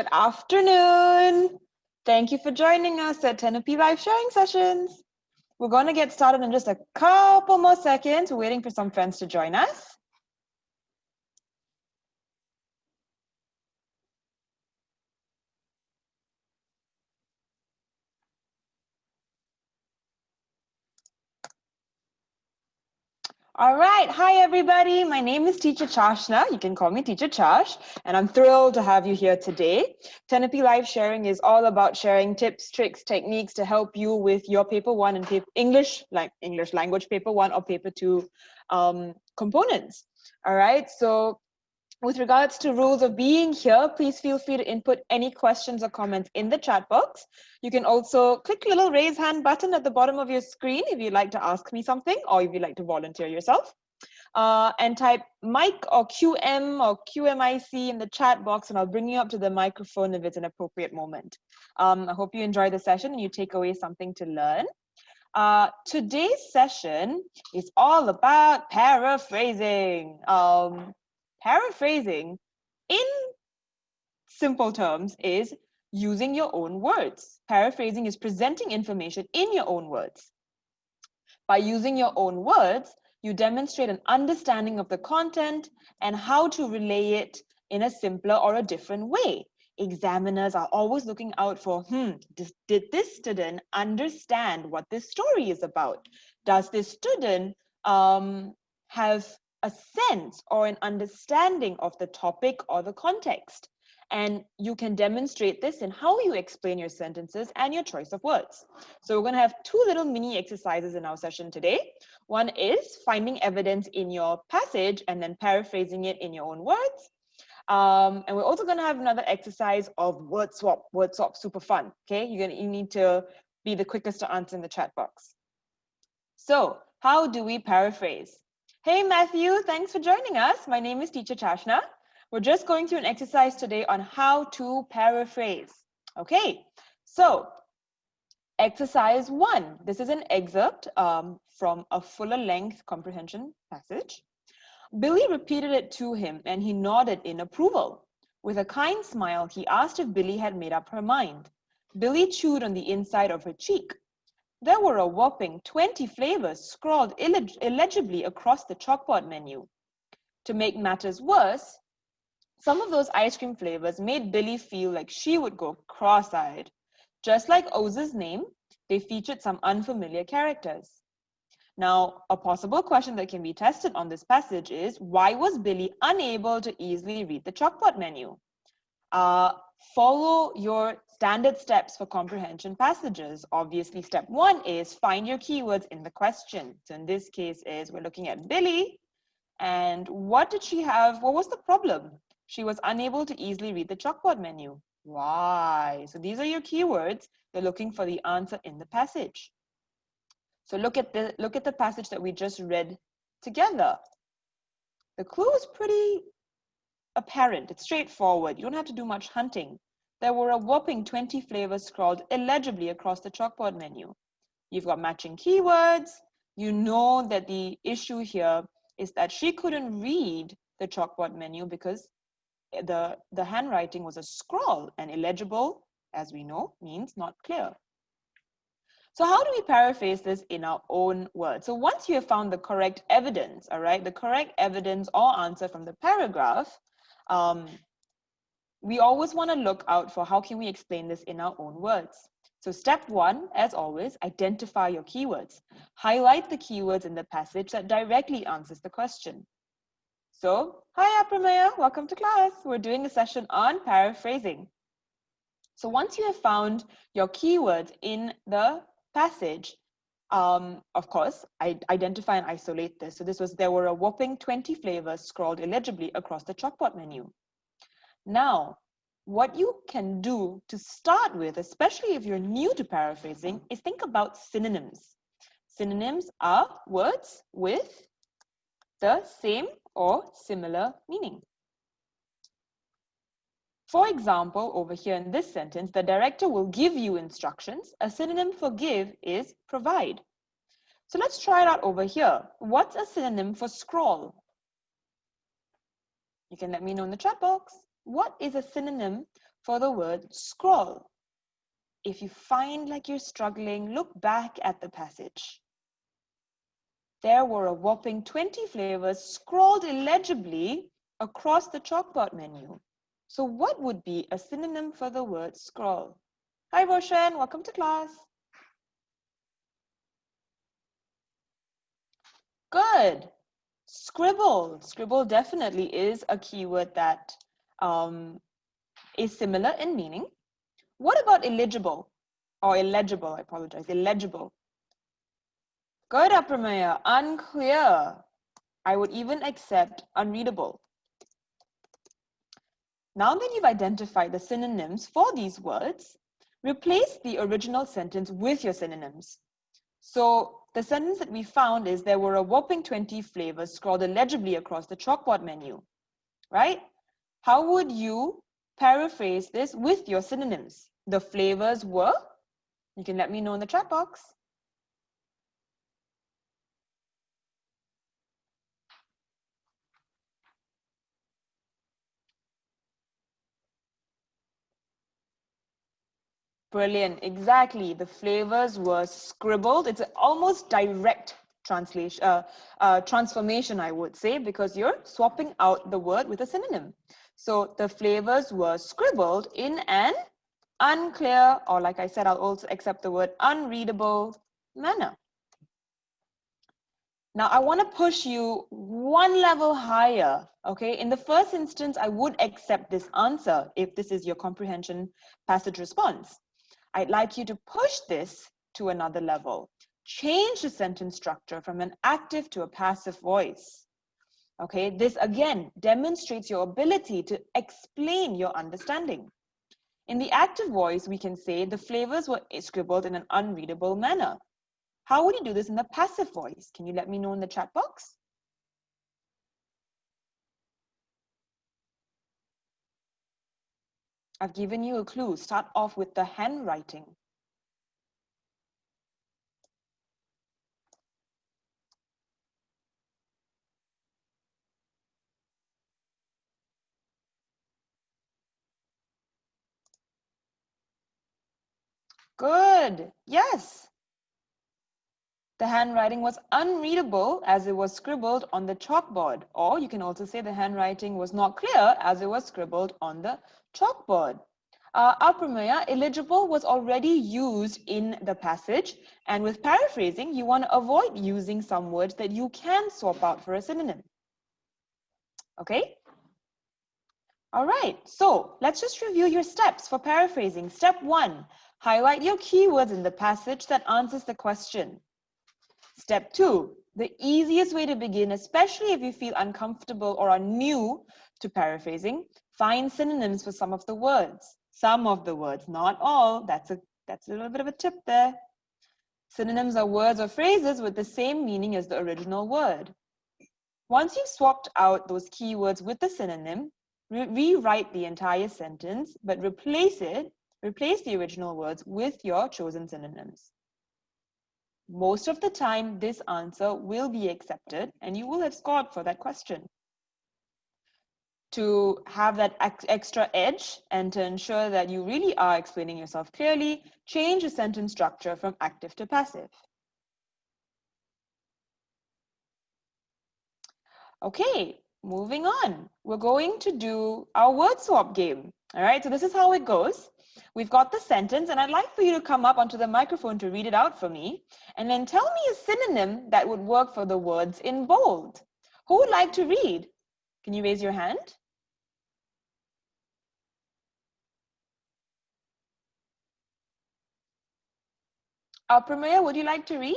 Good afternoon. Thank you for joining us at Tenopy Live Sharing Sessions. We're going to get started in just a couple more seconds. We're waiting for some friends to join us. All right. Hi, everybody. My name is Teacher Chashna. You can call me Teacher Chash, and I'm thrilled to have you here today. Tenopy Live Sharing is all about sharing tips, tricks, techniques to help you with your paper 1 and English language paper 1 or paper 2 components. All right. So with regards to rules of being here, please feel free to input any questions or comments in the chat box. You can also click the little raise hand button at the bottom of your screen if you'd like to ask me something or if you'd like to volunteer yourself. And type mic or QM or QMIC in the chat box and I'll bring you up to the microphone if it's an appropriate moment. I hope you enjoy the session and you take away something to learn. Today's session is all about paraphrasing. Paraphrasing, in simple terms, is using your own words. Paraphrasing is presenting information in your own words. By using your own words, you demonstrate an understanding of the content and how to relay it in a simpler or a different way. Examiners are always looking out for, did this student understand what this story is about? Does this student have a sense or an understanding of the topic or the context? And you can demonstrate this in how you explain your sentences and your choice of words. So we're going to have 2 little mini exercises in our session today. One is finding evidence in your passage and then paraphrasing it in your own words. And we're also going to have another exercise of word swap. Word swap, super fun. Okay, you need to be the quickest to answer in the chat box. So how do we paraphrase? Hey, Matthew, thanks for joining us. My name is Teacher Chashna. We're just going through an exercise today on how to paraphrase. Okay, so exercise 1. This is an excerpt from a fuller length comprehension passage. Billy repeated it to him and he nodded in approval. With a kind smile, he asked if Billy had made up her mind. Billy chewed on the inside of her cheek. There were a whopping 20 flavors scrawled illegibly across the chalkboard menu. To make matters worse, some of those ice cream flavors made Billy feel like she would go cross-eyed. Just like Oz's name, they featured some unfamiliar characters. Now, a possible question that can be tested on this passage is, why was Billy unable to easily read the chalkboard menu? Follow your standard steps for comprehension passages. Obviously, step 1 is find your keywords in the question. So in this case we're looking at Billy. And what did she have? What was the problem? She was unable to easily read the chalkboard menu. Why? So these are your keywords. They're looking for the answer in the passage. So look at the passage that we just read together. The clue is pretty apparent. It's straightforward. You don't have to do much hunting. There were a whopping 20 flavors scrawled illegibly across the chalkboard menu. You've got matching keywords. You know that the issue here is that she couldn't read the chalkboard menu because the handwriting was a scrawl, and illegible, as we know, means not clear. So how do we paraphrase this in our own words? So once you have found the correct evidence, all right, the correct evidence or answer from the paragraph, we always want to look out for how can we explain this in our own words. So step 1, as always, identify your keywords. Highlight the keywords in the passage that directly answers the question. So, hi Apramaya, welcome to class. We're doing a session on paraphrasing. So once you have found your keywords in the passage, of course, identify and isolate this. So there were a whopping 20 flavors scrawled illegibly across the chalkboard menu. Now, what you can do to start with, especially if you're new to paraphrasing, is think about synonyms. Synonyms are words with the same or similar meaning. For example, over here in this sentence, the director will give you instructions. A synonym for give is provide. So let's try it out over here. What's a synonym for scroll? You can let me know in the chat box. What is a synonym for the word scroll. If you find like you're struggling, look back at the passage. There were a whopping 20 flavors scrawled illegibly across the chalkboard menu. So what would be a synonym for the word scroll? Hi Roshan, welcome to class. Good. Scribble. Scribble definitely is a keyword that is similar in meaning. What about illegible? Or illegible, I apologize, illegible. Good, Apramaya. Unclear. I would even accept unreadable. Now that you've identified the synonyms for these words, replace the original sentence with your synonyms. So the sentence that we found is there were a whopping 20 flavors scrawled illegibly across the chalkboard menu, right? How would you paraphrase this with your synonyms? The flavors were, you can let me know in the chat box. Brilliant, exactly. The flavors were scribbled. It's an almost direct translation, transformation, I would say, because you're swapping out the word with a synonym. So the flavors were scribbled in an unclear, or like I said, I'll also accept the word unreadable manner. Now, I want to push you one level higher, okay? In the first instance, I would accept this answer if this is your comprehension passage response. I'd like you to push this to another level. Change the sentence structure from an active to a passive voice. Okay, this again demonstrates your ability to explain your understanding. In the active voice, we can say the flavors were scribbled in an unreadable manner. How would you do this in the passive voice? Can you let me know in the chat box? I've given you a clue. Start off with the handwriting. Good. Yes. The handwriting was unreadable as it was scribbled on the chalkboard. Or you can also say the handwriting was not clear as it was scribbled on the chalkboard. Apramaya, illegible was already used in the passage. And with paraphrasing, you want to avoid using some words that you can swap out for a synonym. Okay? All right, so let's just review your steps for paraphrasing. Step 1, highlight your keywords in the passage that answers the question. Step 2, the easiest way to begin, especially if you feel uncomfortable or are new to paraphrasing, find synonyms for some of the words. Some of the words, not all. That's a little bit of a tip there. Synonyms are words or phrases with the same meaning as the original word. Once you've swapped out those keywords with the synonym, rewrite the entire sentence, but replace the original words with your chosen synonyms. Most of the time, this answer will be accepted and you will have scored for that question. To have that extra edge and to ensure that you really are explaining yourself clearly, change the sentence structure from active to passive. Okay, moving on. We're going to do our word swap game. All right, so this is how it goes. We've got the sentence, and I'd like for you to come up onto the microphone to read it out for me, and then tell me a synonym that would work for the words in bold. Who would like to read? Can you raise your hand? Pramila, would you like to read?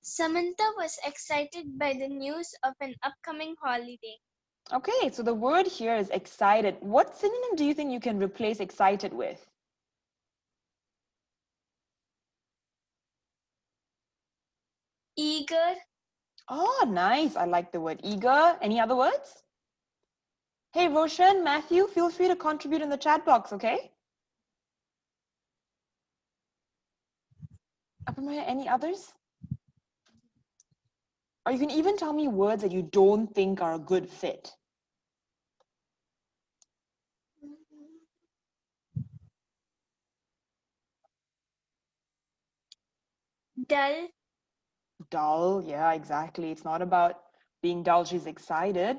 Samantha was excited by the news of an upcoming holiday. Okay, so the word here is excited. What synonym do you think you can replace excited with? Eager. Oh, nice. I like the word eager. Any other words? Hey, Roshan, Matthew, feel free to contribute in the chat box, okay? Apamaya, any others? Or you can even tell me words that you don't think are a good fit. Dull. Dull, yeah, exactly. It's not about being dull, she's excited.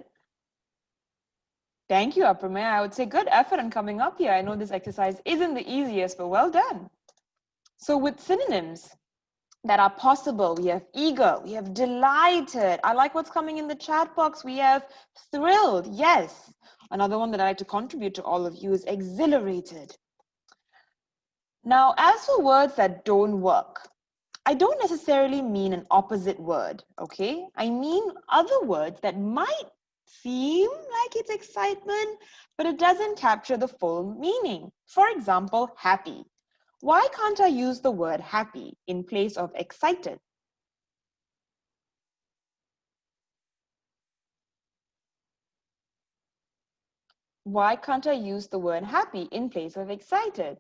Thank you, Apamaya. I would say good effort on coming up here. I know this exercise isn't the easiest, but well done. So with synonyms that are possible, we have eager, we have delighted. I like what's coming in the chat box. We have thrilled, yes. Another one that I like to contribute to all of you is exhilarated. Now, as for words that don't work, I don't necessarily mean an opposite word, okay? I mean other words that might seem like it's excitement, but it doesn't capture the full meaning. For example, happy. Why can't I use the word happy in place of excited? Why can't I use the word happy in place of excited?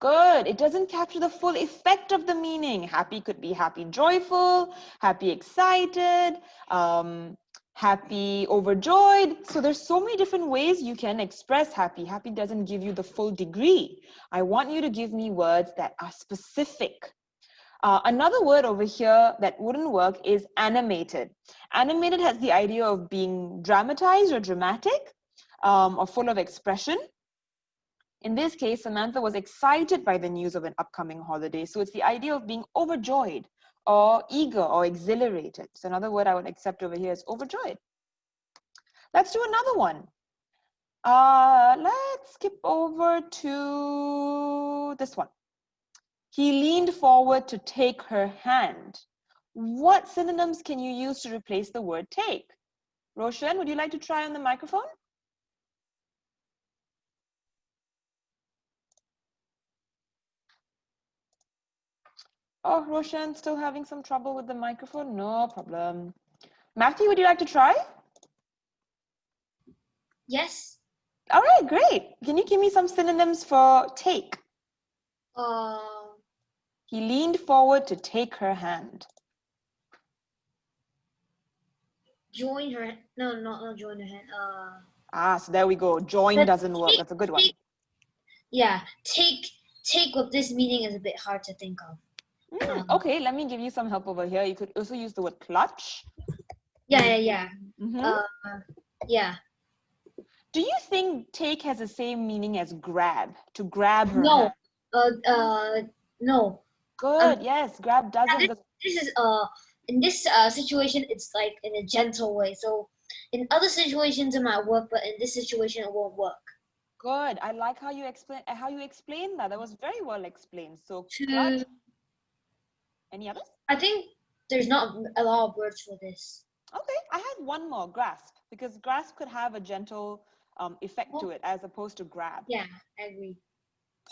Good. It doesn't capture the full effect of the meaning. Happy could be happy, joyful, happy, excited, happy, overjoyed. So there's so many different ways you can express happy. Happy doesn't give you the full degree. I want you to give me words that are specific. Another word over here that wouldn't work is animated. Animated has the idea of being dramatized or dramatic, or full of expression. In this case, Samantha was excited by the news of an upcoming holiday. So it's the idea of being overjoyed or eager or exhilarated. So another word I would accept over here is overjoyed. Let's do another one. Let's skip over to this one. He leaned forward to take her hand. What synonyms can you use to replace the word take? Roshan, would you like to try on the microphone? Oh, Roshan, still having some trouble with the microphone? No problem. Matthew, would you like to try? Yes. All right, great. Can you give me some synonyms for take? He leaned forward to take her hand. Join her. No, not join her hand. So there we go. Join doesn't work. That's a good one. Yeah, take with this meaning is a bit hard to think of. Okay, let me give you some help over here. You could also use the word clutch. Yeah. Yeah. Do you think take has the same meaning as grab? To grab her No. hand? No. Good. Yes, grab doesn't. This is in this situation it's like in a gentle way. So in other situations it might work, but in this situation it won't work. Good. I like how you explain that. That was very well explained. So clutch. Any others? I think there's not a lot of words for this. Okay, I had one more, grasp, because grasp could have a gentle effect to it as opposed to grab. Yeah, I agree.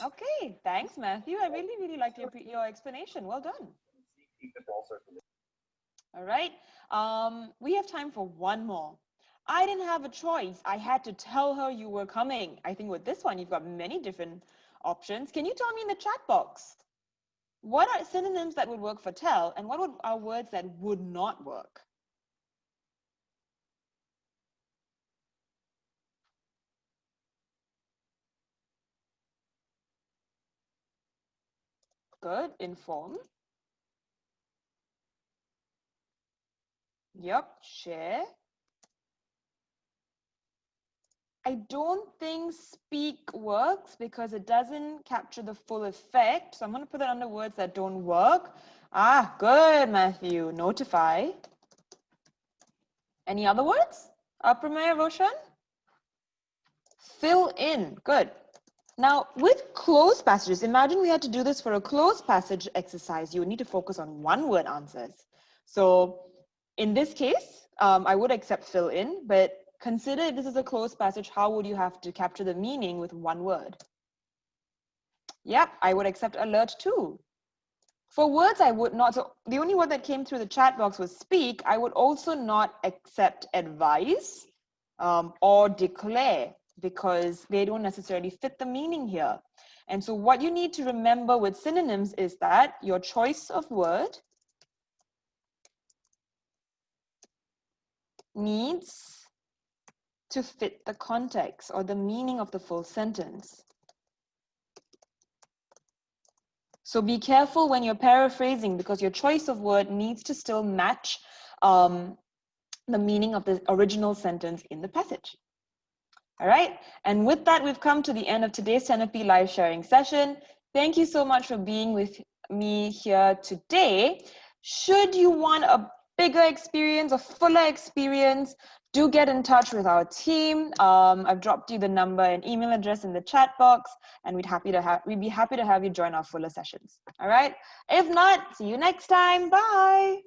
Okay, thanks, Matthew. I really liked your explanation. Well done. All right, we have time for one more. I didn't have a choice. I had to tell her you were coming. I think with this one, you've got many different options. Can you tell me in the chat box, what are synonyms that would work for tell, and what are words that would not work? Good, inform. Yep, share. I don't think speak works because it doesn't capture the full effect. So I'm going to put it under words that don't work. Good, Matthew. Notify. Any other words? Pramaya, Roshan? Fill in. Good. Now, with closed passages, imagine we had to do this for a closed passage exercise. You would need to focus on one-word answers. So in this case, I would accept fill in, but consider if this is a closed passage, how would you have to capture the meaning with one word? Yep, I would accept alert too. For words, I would not. So the only word that came through the chat box was speak. I would also not accept advise or declare, because they don't necessarily fit the meaning here. And so what you need to remember with synonyms is that your choice of word needs to fit the context or the meaning of the full sentence. So be careful when you're paraphrasing, because your choice of word needs to still match the meaning of the original sentence in the passage. All right, and with that, we've come to the end of today's 10FP live sharing session. Thank you so much for being with me here today. Should you want a bigger experience, a fuller experience, do get in touch with our team. I've dropped you the number and email address in the chat box, and we'd be happy to have you join our fuller sessions. All right, if not, see you next time. Bye.